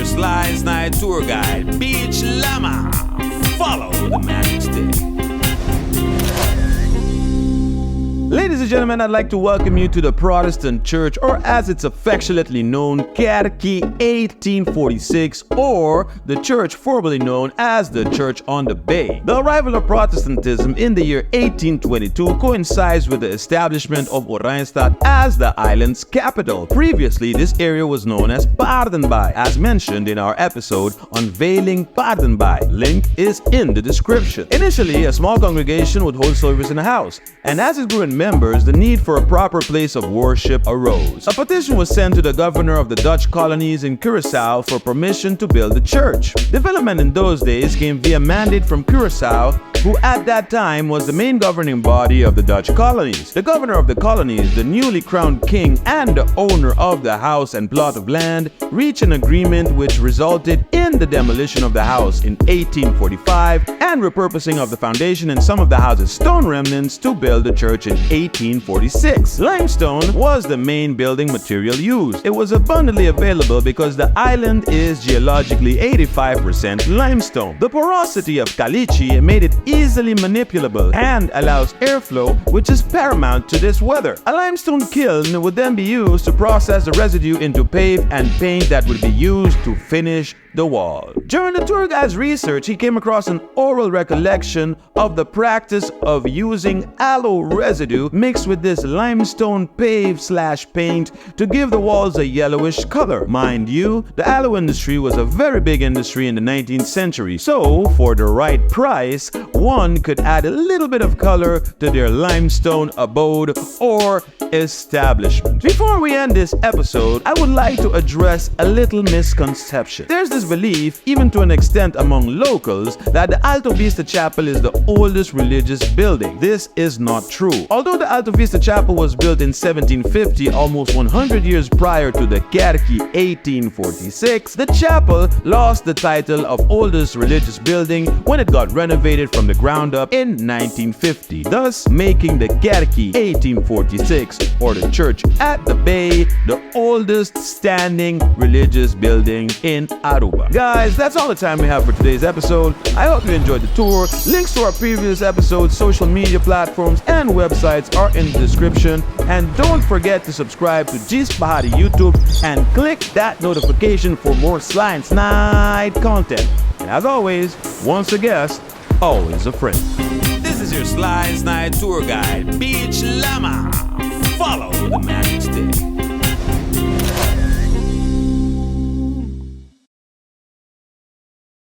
your Sly Night tour guide, Beach Llama. Follow the magic stick. Ladies and gentlemen, I'd like to welcome you to the Protestant Church, or as it's affectionately known, Kerki 1846, or the church formerly known as the Church on the Bay. The arrival of Protestantism in the year 1822 coincides with the establishment of Oranjestad as the island's capital. Previously, this area was known as Paardenbaai, as mentioned in our episode Unveiling Paardenbaai. Link is in the description. Initially, a small congregation would hold service in a house, and as it grew in members, the need for a proper place of worship arose. A petition was sent to the governor of the Dutch colonies in Curacao for permission to build the church. Development in those days came via mandate from Curacao, who at that time was the main governing body of the Dutch colonies. The governor of the colonies, the newly crowned king, and the owner of the house and plot of land reached an agreement which resulted in the demolition of the house in 1845 and repurposing of the foundation and some of the house's stone remnants to build the church in 1846. Limestone was the main building material used. It was abundantly available because the island is geologically 85% limestone. The porosity of caliche made it easily manipulable and allows airflow, which is paramount to this weather. A limestone kiln would then be used to process the residue into pave and paint that would be used to finish the wall. During the tour guide's research, he came across an oral recollection of the practice of using aloe residue mixed with this limestone pave/paint to give the walls a yellowish color. Mind you, the aloe industry was a very big industry in the 19th century, so for the right price, one could add a little bit of color to their limestone abode or establishment. Before we end this episode, I would like to address a little misconception. There's this belief, even to an extent among locals, that the Alto Vista Chapel is the oldest religious building. This is not true. Although the Alto Vista Chapel was built in 1750, almost 100 years prior to the Kerki 1846, the chapel lost the title of oldest religious building when it got renovated from the ground up in 1950, thus making the Kerki 1846, or the Church at the Bay, the oldest standing religious building in Aruba. Guys, that's all the time we have for today's episode. I hope you enjoyed the tour. Links to our previous episodes, social media platforms, and websites are in the description. And don't forget to subscribe to G's Bahari YouTube and click that notification for more Sly Night content. And as always, once a guest, always a friend. This is your Sly Night tour guide, Beach Llama. Follow the magic stick.